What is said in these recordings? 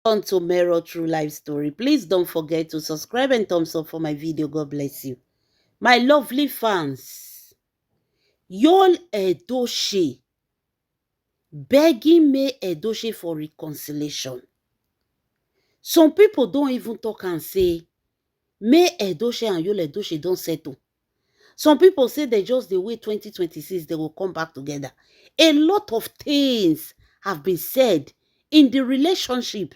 On to Mero True Life Story. Please don't forget to subscribe and thumbs up for my video. God bless you. My lovely fans, Yul Edochie begging May Edochie for reconciliation. Some people don't even talk and say May Edochie and Yul Edochie don't settle. Some people say they just the way 2026 they will come back together. A lot of things have been said in the relationship,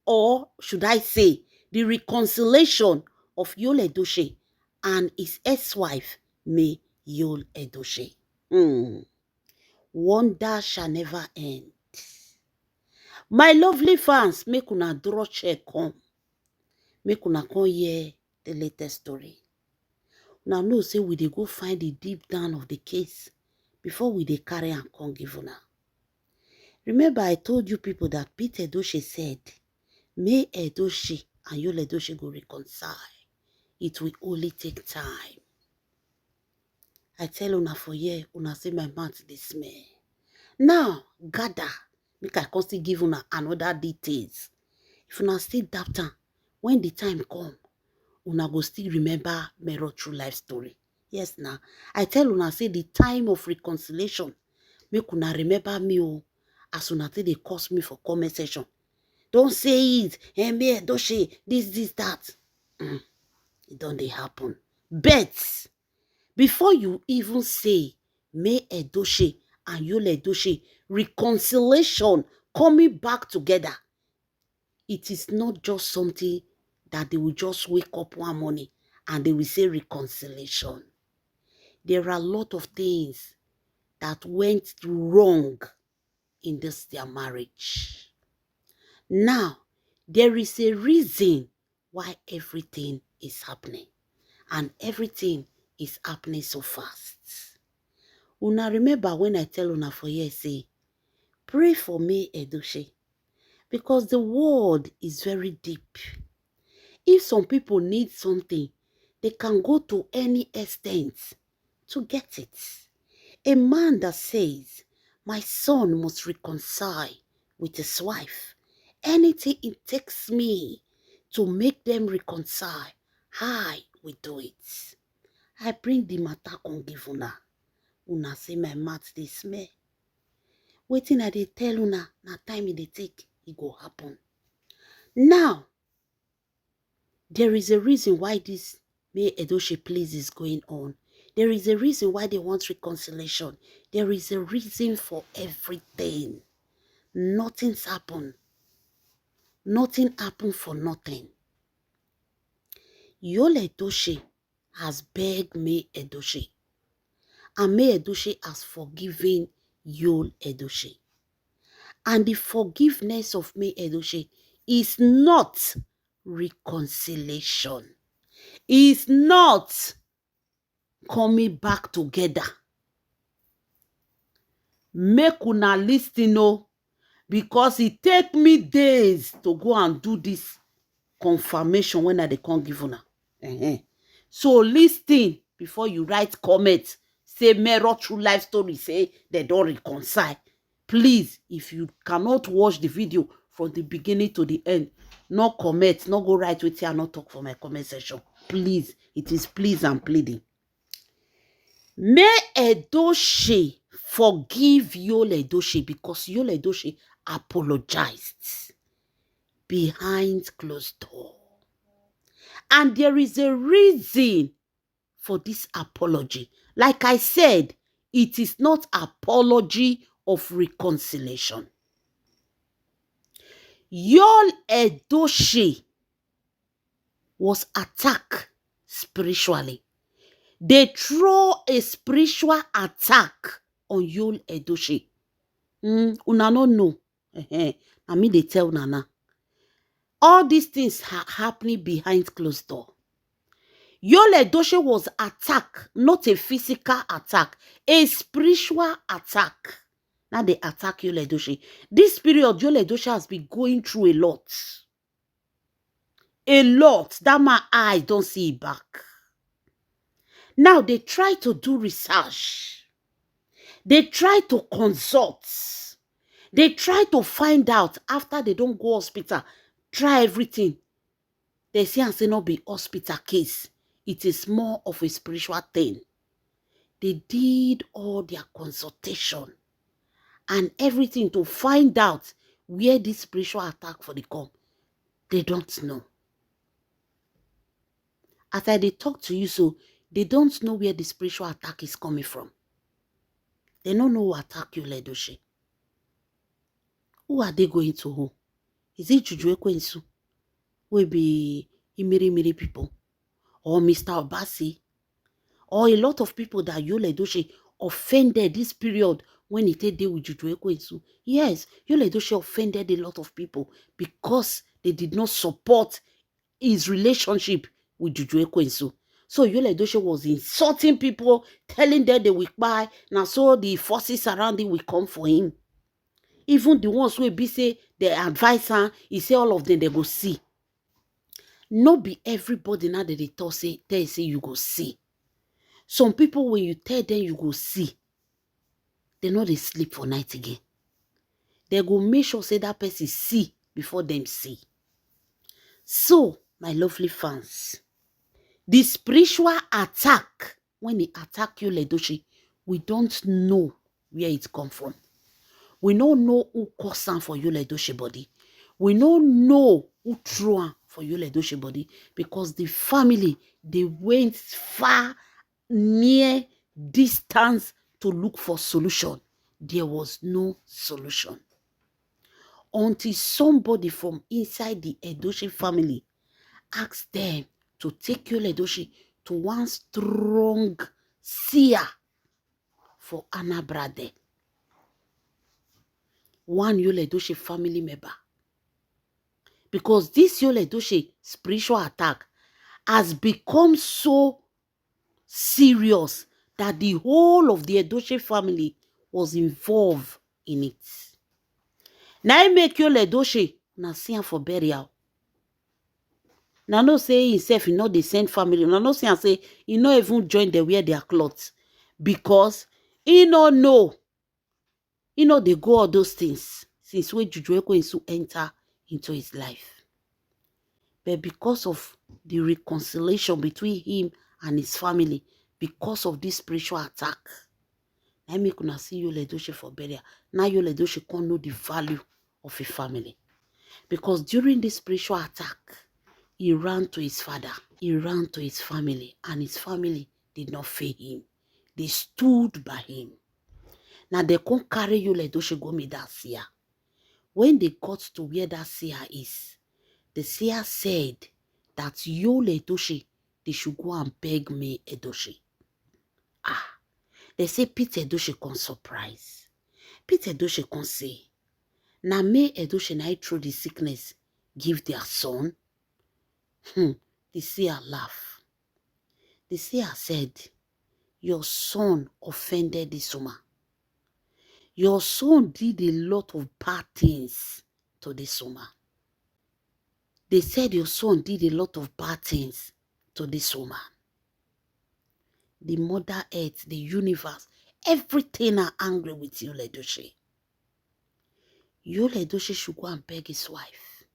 or should I say, the reconciliation of Yul Edochie and his ex-wife, May Yul Edochie. Wonder shall never end. My lovely fans, make una draw chair come. Make una come hear the latest story. Now know say we dey go find the deep down of the case before we dey carry and come give una. Remember I told you people that Pete Edochie said May Edochie and Yul Edochie go reconcile. It will only take time. I tell una for here, una say my mouth dey smell. Now, gather, make I come still give una another details. If una still doubt am, when the time come, una go still remember Mero True Life Story. Yes, now. I tell una say the time of reconciliation, make una remember me as una take dey curse me for comment section. Don't say it, May Edochie, this, that. It don't dey happen. But before you even say May Edochie and Yul Edochie reconciliation coming back together, it is not just something that they will just wake up one morning and they will say reconciliation. There are a lot of things that went wrong in this their marriage. Now, there is a reason why everything is happening. And everything is happening so fast. Una remember when I tell una for here, say, pray for May Edochie. Because the word is very deep. If some people need something, they can go to any extent to get it. A man that says, my son must reconcile with his wife. Anything it takes me to make them reconcile, I will do it. I bring the matter on give una. Una say my mouth dey smell. Wetin I dey tell una, na time e dey take, e go happen. Now, there is a reason why this May Edochie pleas is going on. There is a reason why they want reconciliation. There is a reason for everything. Nothing's happened. Nothing happened for nothing. Yul Edochie has begged May Edochie. And May Edochie has forgiven Yul Edochie. And the forgiveness of May Edochie is not reconciliation. Is not coming back together. Make una listen o, because it take me days to go and do this confirmation when I dey come give una. So listen before you write comment. Say Mero True Life Story say they don't reconcile. Please, if you cannot watch the video from the beginning to the end, no comment, no go write with you and not talk for my comment section. Please, it is please and pleading. May Edochie forgive Yul Edochie because Yul Edochie apologized behind closed door. And there is a reason for this apology. Like I said, it is not apology of reconciliation. Yul Edochie was attacked spiritually. They throw a spiritual attack on Yul Edochie. Una no know. I mean they tell Nana. All these things are happening behind closed door. Yul Edochie was attacked, not a physical attack, a spiritual attack. Now they attack Yul Edochie. This period, Yul Edochie has been going through a lot. A lot. That my eyes don't see it back. Now they try to do research. They try to consult. They try to find out after they don't go hospital. try everything. They say and say not be hospital case. It is more of a spiritual thing. They did all their consultation and everything to find out where this spiritual attack for the come. They don't know. After they talk to you, so they don't know where the spiritual attack is coming from. They don't know who attack you, Ledoshi. Who are they going to who? Is it Juju Ekwensu? Will be Imiri people? Or Mr. Obasi? Or a lot of people that Yul Edochie offended this period when he did deal with Juju Ekwensu? Yes, Yul Edochie offended a lot of people because they did not support his relationship with Juju Ekwensu. So Yul Edochie was insulting people, telling them they will buy. Now so the forces around him will come for him. Even the ones who be say they advise her, he say all of them they go see. No be everybody now that they talk say they say you go see. Some people when you tell them you go see, they know they sleep for night again. They go make sure say that person see before them see. So my lovely fans, the spiritual attack, when they attack you, Yul Edochie, we don't know where it come from. We don't know who caused them for Yul Edochie body. We don't know who threw them for Yul Edochie body because the family, they went far, near, distance to look for solution. There was no solution. Until somebody from inside the Edochie family asked them to take Yul Edochie to one strong seer for Anambra there. One Yul Edochie family member. Because this Yul Edochie spiritual attack has become so serious that the whole of the Edochie family was involved in it. Now I make Yul Edochie na see him for burial. Now no say himself he not the same family. Now no say and say he not even join the wear their clothes because he no know. He know they go all those things since when Juju Ekwensu enter into his life. But because of the reconciliation between him and his family, because of this spiritual attack, I make una see Yul Edochie for burial. Now Yul Edochie can't know the value of a family. Because during this spiritual attack, he ran to his father, he ran to his family, and his family did not fail him. They stood by him. Now they can't carry Yul Edochie go meet that seer. When they got to where that seer is, the seer said that Yul Edochie, they should go and beg me Edochie. They say Peter Edochie can surprise. Peter Edochie can say, now me Edochie na through the sickness give their son. The seer laugh. The seer said, your son offended this woman. Your son did a lot of bad things to this woman. They said your son did a lot of bad things to this woman. The mother earth, the universe, everything are angry with Yul Edochie. Yul Edochie should go and beg his wife.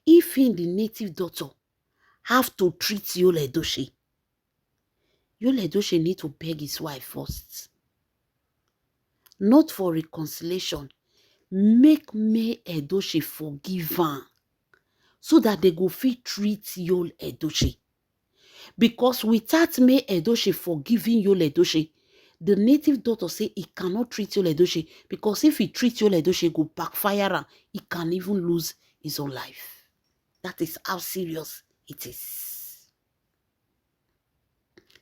If in the native daughter have to treat Yul Edochie, Yul Edochie need to beg his wife first. Not for reconciliation. Make me Edochie forgive her so that they go fit treat Yul Edochie. Because without me Edochie forgiving Yul Edochie, the native daughter say he cannot treat Yul Edochie because if he treats Yul Edochie, go backfire and he can even lose his own life. That is how serious it is.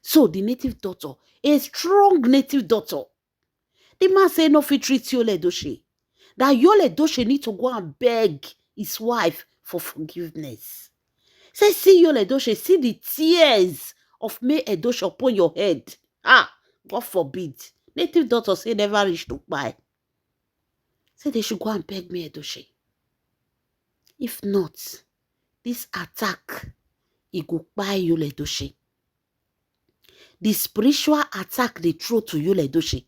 So the native daughter, a strong native daughter, the man say no fit treat Yul Edochie. That Yul Edochie need to go and beg his wife for forgiveness. Say, see Yul Edochie, see the tears of May Edochie upon your head. God forbid. Native daughter say never reach to buy. Say they should go and beg May Edochie. If not, this attack, it go buy Yul Edochie. The spiritual attack they throw to Yul Edochie.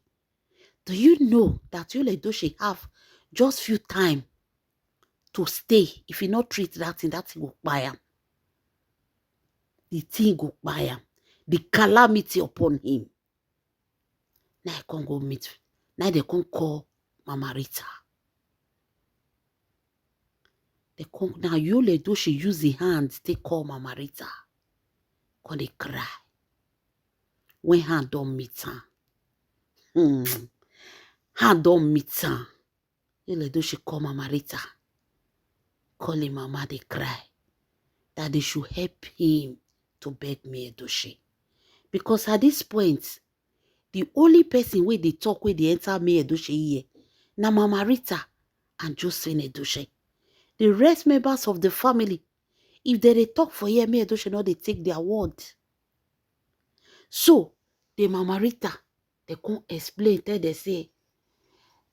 Do you know that Yul Edochie have just few time to stay. If he not treat that thing go buy him. The thing go buy him. The calamity upon him. Now I can't go meet. Now they can't call Mama Rita. They can't, now Yul Edochie use the hands they call Mama Rita. Can they cry? When hand don't meet her. Hand don't meet her. Yul Edochie call Mama Rita. Call him Mama, they cry. That they should help him to beg me Edochie. Because at this point, the only person where they talk where they enter me Edochie here, na Mama Rita and Josephine Edochie. The rest members of the family, if they talk for here, me Edochie, no, they take their word. So, the Mama Rita, they can't explain, they say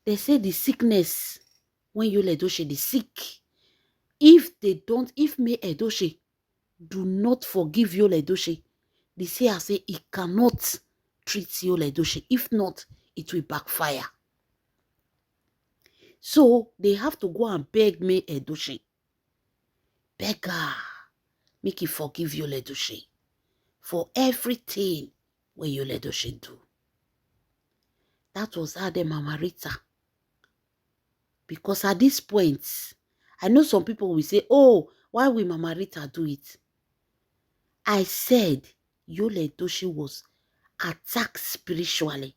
the sickness, when Yul Edochie is sick, if me Edochie do not forgive Yul Edochie, they say he cannot treat Yul Edochie. If not, it will backfire. So, they have to go and beg me Edochie. Beg her, make he forgive Yul Edochie for everything what Yul Edochie do. That was how the Mama Rita. Because at this point, I know some people will say, oh, why will Mama Rita do it? I said Yul Edochie was attacked spiritually.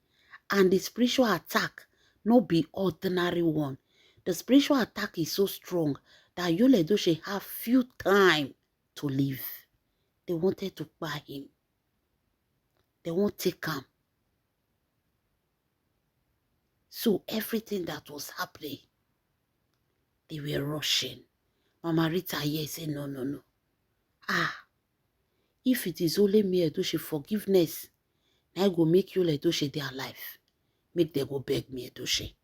And the spiritual attack not be ordinary one. The spiritual attack is so strong that Yul Edochie have few time to live. They wanted to buy him. They won't take him. So everything that was happening, they were rushing. Mama Rita here say, no. If it is only me Edochie forgiveness, I go make Yul Edochie their life. Make them go beg me Edochie.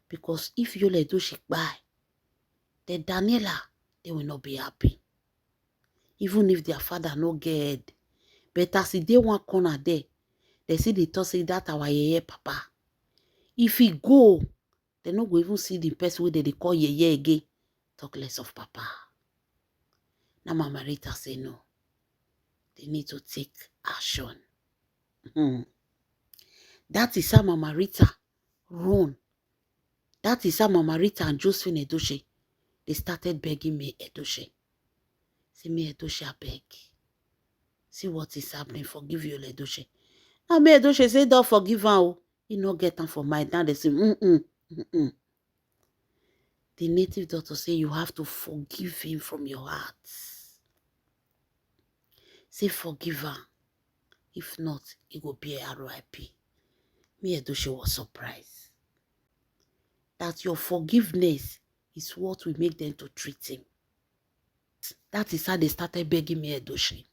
Because if Yul Edochie buy, then Daniela, they will not be happy. Even if their father no get. But as they one corner there, they see the toss that our yeye papa. If he go, they not go even see the person where they call yeye again. Talk less of papa. Now Mama Rita say no. They need to take action. That is how Mama Rita run. That is how Mama Rita and Josephine Edochie, they started begging me Edochie. See me Edochie, I beg. See what is happening. Forgive Yul Edochie. Now me Edochie say don't forgive her. He no get them for my. Now they say The native doctor say you have to forgive him from your heart. Say forgive her. If not, it will be a RIP. Me Edochie was surprised that your forgiveness is what will make them to treat him. That is how they started begging me Edochie.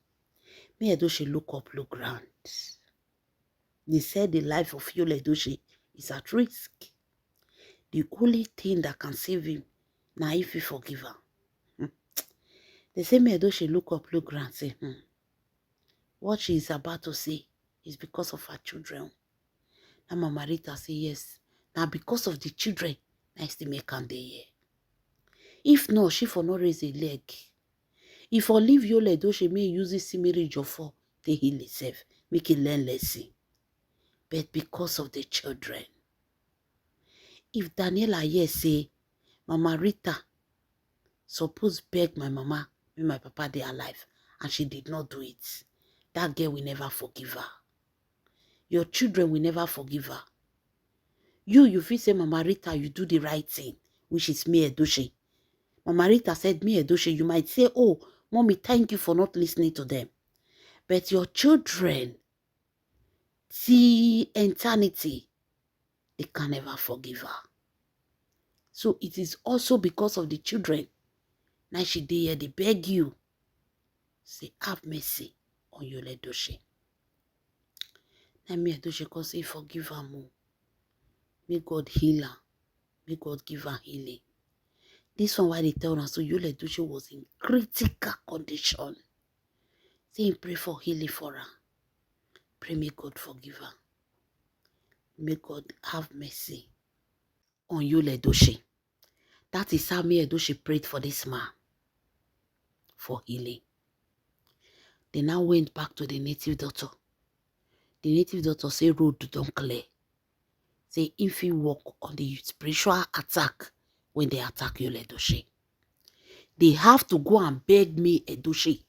Me Edochie look up, look round. They said the life of Yul Edochie is at risk. The only thing that can save him, now if you forgive her. They say me Edochie look up, look round, say, what she is about to say is because of her children. Now Mama Rita say yes. Now because of the children, nice to make her there. If not, she for not raise a leg. If I leave Yul Edochie, may use this marriage for to heal himself, make it learn lesson. But because of the children. If Daniela here say, Mama Rita suppose beg my mama when my papa they alive, and she did not do it, that girl will never forgive her. Your children will never forgive her. You feel say, Mama Rita, you do the right thing, which is me Edochie. Mama Rita said, me Edochie, you might say, oh, Mommy, thank you for not listening to them. But your children, see eternity, they can never forgive her. So it is also because of the children. Now she did here, they beg you. Say, have mercy on Yul Edochie. Now me Edochie can say, forgive her more. May God heal her. May God give her healing. This one why they tell us so Yul Edochie was in critical condition. Say, pray for healing for her. Pray may God forgive her. May God have mercy on Yul Edochie. That is how me Edochie prayed for this man for healing. They now went back to the native doctor. The native doctor say road don't clear. Say if he walk on the spiritual attack when they attack Yul Edochie. They have to go and beg me Edochie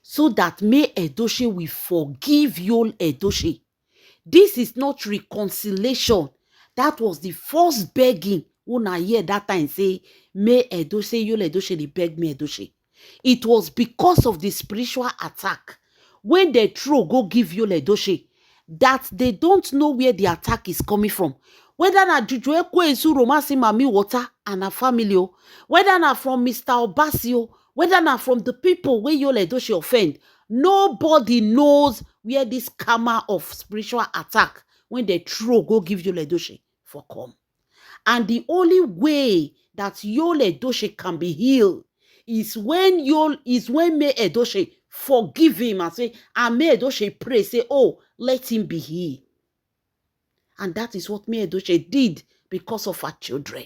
so that me Edochie will forgive Yul Edochie. This is not reconciliation. That was the first begging when I hear that time say me Edochie, Yul Edochie, they beg me Edochie. It was because of the spiritual attack when they go give Yul Edochie that they don't know where the attack is coming from. Whether na Juju Ekwensu romancing Mami Water and her family, whether na from Mr. Obasio, whether na from the people where Yul Edochie offend, nobody knows where this karma of spiritual attack when they go give Yul Edochie for come. And the only way that Yul Edochie can be healed is when me Edochie forgive him and say, and me Edochie pray, say, oh, let him be healed. And that is what me Edochie did because of her children.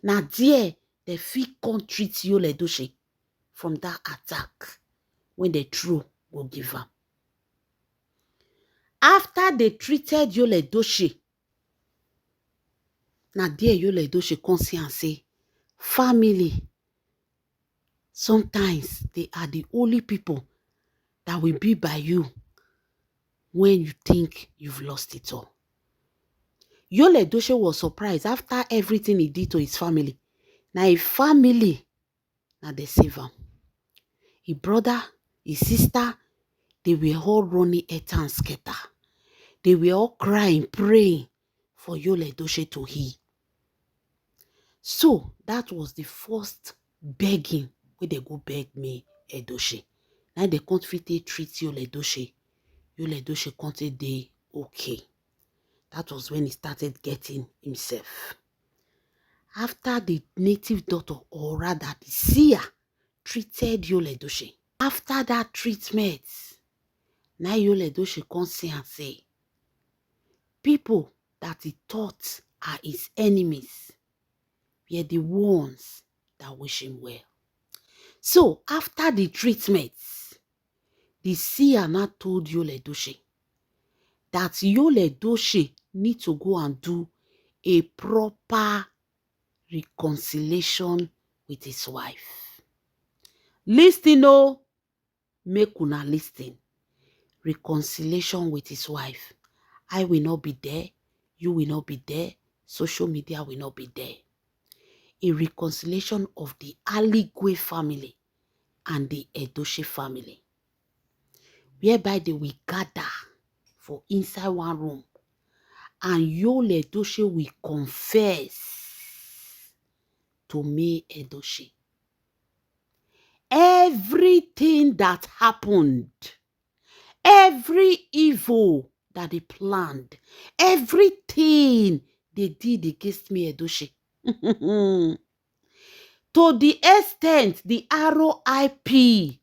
Now, dear, the fit can't treat Yul Edochie from that attack when the true will give her. After they treated Yul Edochie, now dear Yul Edochie come see and say, family, sometimes they are the only people that will be by you when you think you've lost it all. Yul Edochie was surprised after everything he did to his family. Now his family, now they save him. His brother, his sister, they were all running etter and scatter. They were all crying, praying for Yul Edochie to heal. So that was the first begging where they go beg me Edochie. Now they can't fit treat Yul Edochie. Yul Edochie can't dey okay. That was when he started getting himself. After the native doctor, or rather the seer, treated Yul Edochie. After that treatment, now Yul Edochie come see and say, people that he thought are his enemies were the ones that wish him well. So after the treatment, the seer now told Yul Edochie that Yul Edochie need to go and do a proper reconciliation with his wife. Listen, oh, make una listen. Reconciliation with his wife. I will not be there. You will not be there. Social media will not be there. A reconciliation of the Aligwe family and the Edochie family, whereby they will gather for inside one room and Yul Edochie will confess to me Edochie everything that happened, every evil that they planned, everything they did against me Edochie. To the extent the RIP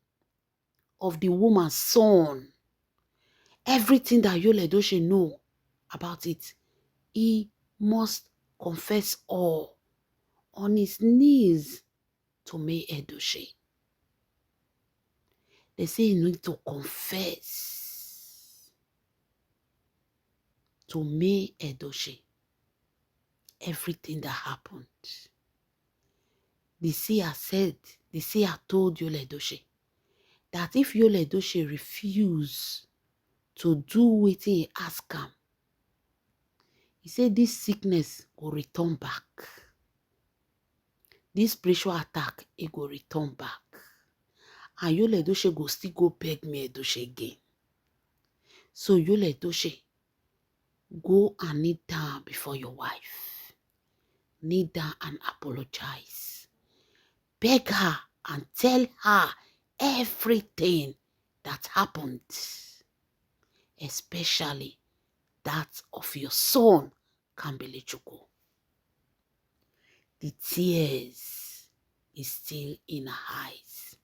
of the woman's son, everything that Yul Edochie know about it, he must confess all on his knees to me Edochie. They say you need to confess to me Edochie everything that happened. The seer told Yul Edochie that if Yul Edochie refuse to do what he ask him, he said this sickness will return back. This spiritual attack, it will return back. And Yul Edochie go still go beg me Edochie again. So Yul Edochie, go and kneel down before your wife. Kneel down and apologize. Beg her and tell her everything that happened, especially that of your son, Kambili-Chukwu. The tears is still in her eyes.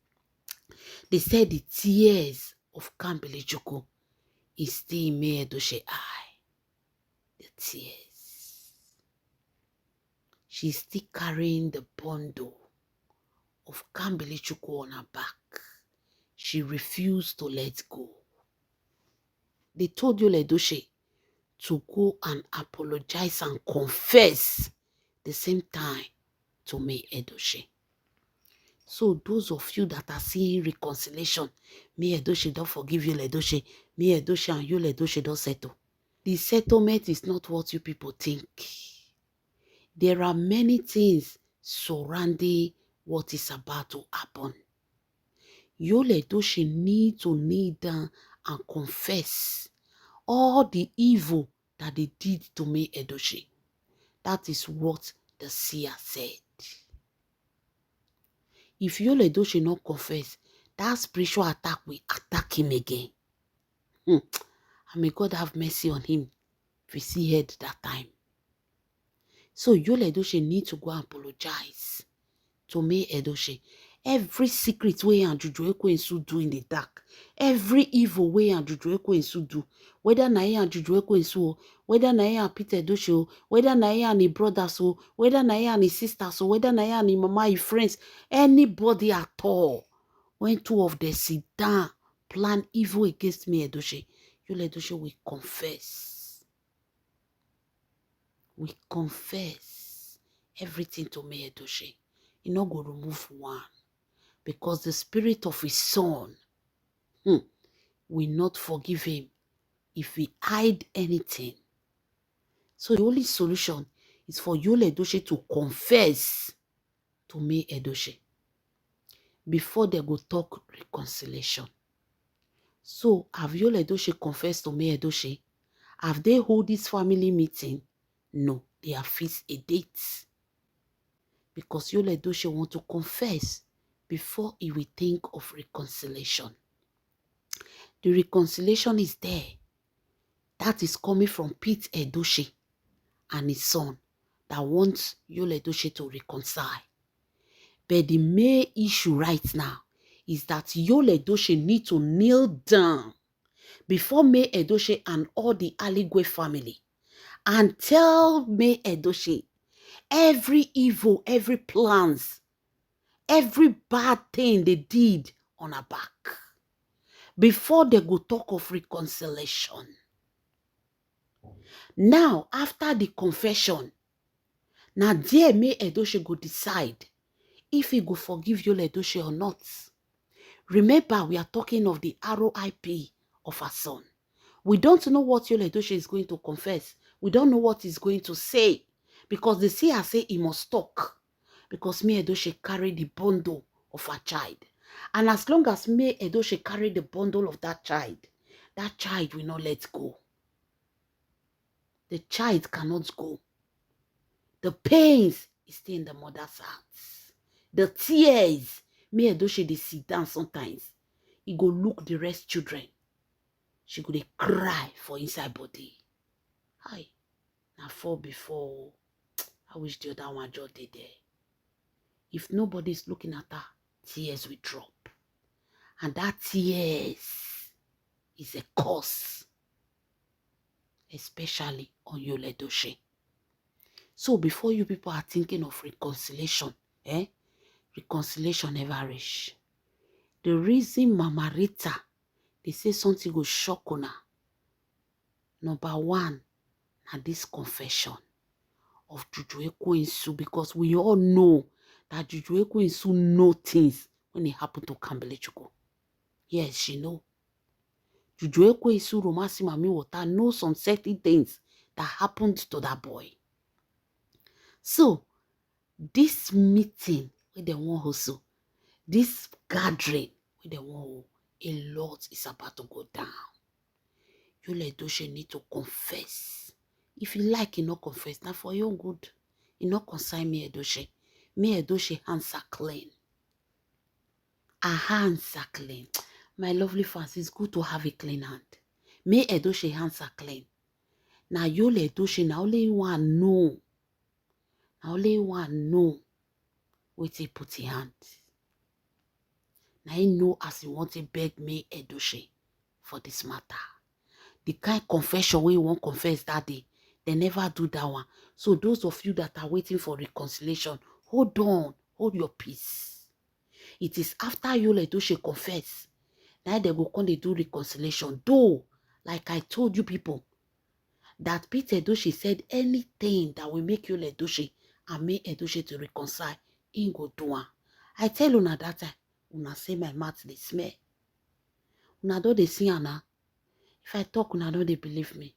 They said the tears of Kambili-Chukwu is still in me Edochie eye. The tears. she's still carrying the bundle of Kambelechuku on her back. She refused to let go. They told Yul Edochie to go and apologize and confess the same time to May Edochie. So those of you that are seeing reconciliation, May Edochie don't forgive Yul Edochie, May Edochie and Yul Edochie don't settle. The settlement is not what you people think. There are many things surrounding what is about to happen. Yul Edochie need to kneel down and confess all the evil that they did to May Edochie. That is what the seer said. If Yul Edochie not confess, that spiritual attack will attack him again. And may God have mercy on him if he see head that time. So Yul Edochie need to go and apologize to May Edochie. Every secret way and Juju Ekwensu do in the dark, every evil way and Juju Ekwensu do, whether na and Juju Ekwensu, whether na and Peter Edochie, whether na and his brothers, whether na and his sisters, whether na and his mama, his friends, anybody at all, when two of them sit down, plan evil against May Edochie, Yul Edochie will confess. We confess everything to May Edochie. He not go remove one. Because the spirit of his son will not forgive him if he hide anything. So the only solution is for Yul Edochie to confess to May Edochie before they go talk reconciliation. So have Yul Edochie confessed to May Edochie? Have they hold this family meeting? No, they have fixed a date. Because Yul Edochie want to confess before he will think of reconciliation. The reconciliation is there. That is coming from Pete Edochie and his son that wants Yul Edochie to reconcile. But the main issue right now is that Yul Edochie need to kneel down before May Edochie and all the Aligwe family and tell May Edochie every evil, every plans, every bad thing they did on her back before they go talk of reconciliation. Now, after the confession, now there May Edochie go decide if he go forgive Yul Edochie or not. Remember, we are talking of the ROIP of her son. We don't know what Yul Edochie is going to confess. We don't know what he's going to say. Because the seer say he must talk. Because May Edochie carry the bundle of her child. And as long as May Edochie carry the bundle of that child will not let go. The child cannot go. The pains is still in the mother's heart. The tears, May Edochie dey sit down sometimes. He go look the rest children. She go dey cry for inside body. Hi, na fall before. I wish the other one just dey there. If nobody is looking at her, tears will drop. And that tears is a curse, especially on Yul Edochie. So before you people are thinking of reconciliation, reconciliation never reach. The reason Mama Rita, they say something go shock on her. Number one, na this confession of Juju Ekwensu, because we all know that Juju Ekwensu know things when it happened to Kambelechuku. Yes, she know. Juju Ekwensu Romasi Mami Water know some certain things that happened to that boy. So, this meeting where they want hustle, this gathering where they want, a lot is about to go down. Yul Edochie need to confess. If you like, you not confess. Now for your good, you not consign May Edochie. May Edochie hands are clean. Her hands are clean. My lovely fans, it's good to have a clean hand. May Edochie hands are clean. Now Yul Edochie, now only one know. Now only one know what he put in hand. Now he know as he want to beg May Edochie for this matter. The kind confession we won't confess that day, They never do that one. So those of you that are waiting for reconciliation, hold on, hold your peace. It is after Yul Edochie confess, now they go come they do reconciliation. Though, like I told you people, that Pete Edochie said anything that will make Yul Edochie and make Edochie to reconcile, he go do one. I tell una that time, una say my mouth they smell. Una don't they see Anna. If I talk, una don't they believe me.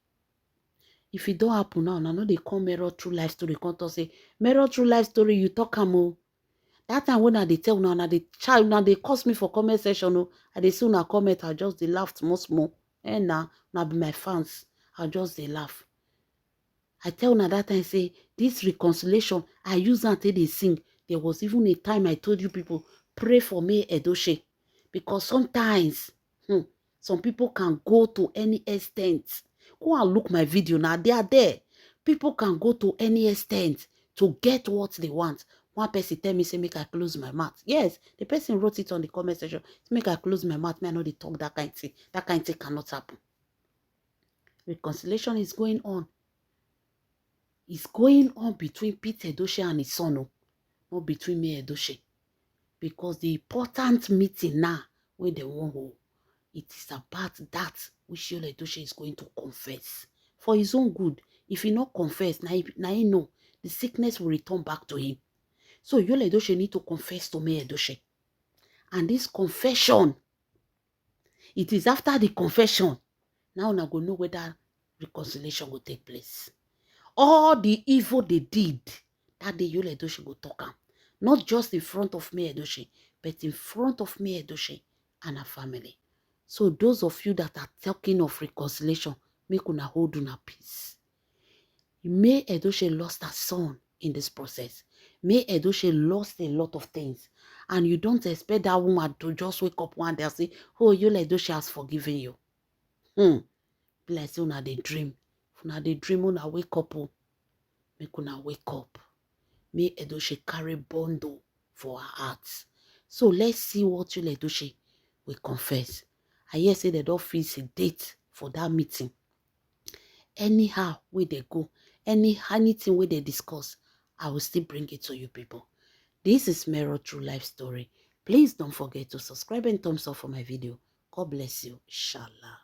If it don't happen now, una know they come Mirror True Life Story. Come to say, Mirror True Life Story, you talk am. That time when I they tell una they child, now they curse me for comment section. Oh, I they see una comment, I just they laughed small. And now be my fans. I just they laugh. I tell una that time say this reconciliation, I use that till they sing. There was even a time I told you people, pray for me, Edochie. Because sometimes some people can go to any extent. Go and look my video now. They are there. People can go to any extent to get what they want. One person tell me, say, make I close my mouth. Yes, the person wrote it on the comment section. Make I close my mouth. Me, I know they talk that kind of thing. That kind of thing cannot happen. Reconciliation is going on. It's going on between Pete Edochie and his son, not between me and Edochie. Because the important meeting now, when they want to, it is about that which Yul Edochie is going to confess. For his own good. If he not confess, now he know the sickness will return back to him. So Yul Edochie need to confess to me Edochie. And this confession, it is after the confession, now I go know whether reconciliation will take place. All the evil they did, that day Yul Edochie go talk am. Not just in front of me Edochie, but in front of me Edochie and her family. So those of you that are talking of reconciliation, make una hold una peace. May Edochie lost her son in this process. May Edochie lost a lot of things. And you don't expect that woman to just wake up one day and say, oh, Yul Edochie has forgiven you. Bless you, una dey dream. If una dey dream, una wake up. Make una wake up. May Edochie carry bundle for her heart. So let's see what Yul Edochie will confess. I hear say they don't fix a date for that meeting. Anyhow, where they go, anything where they discuss, I will still bring it to you people. This is Mirror True Life Story. Please don't forget to subscribe and thumbs up for my video. God bless you. Inshallah.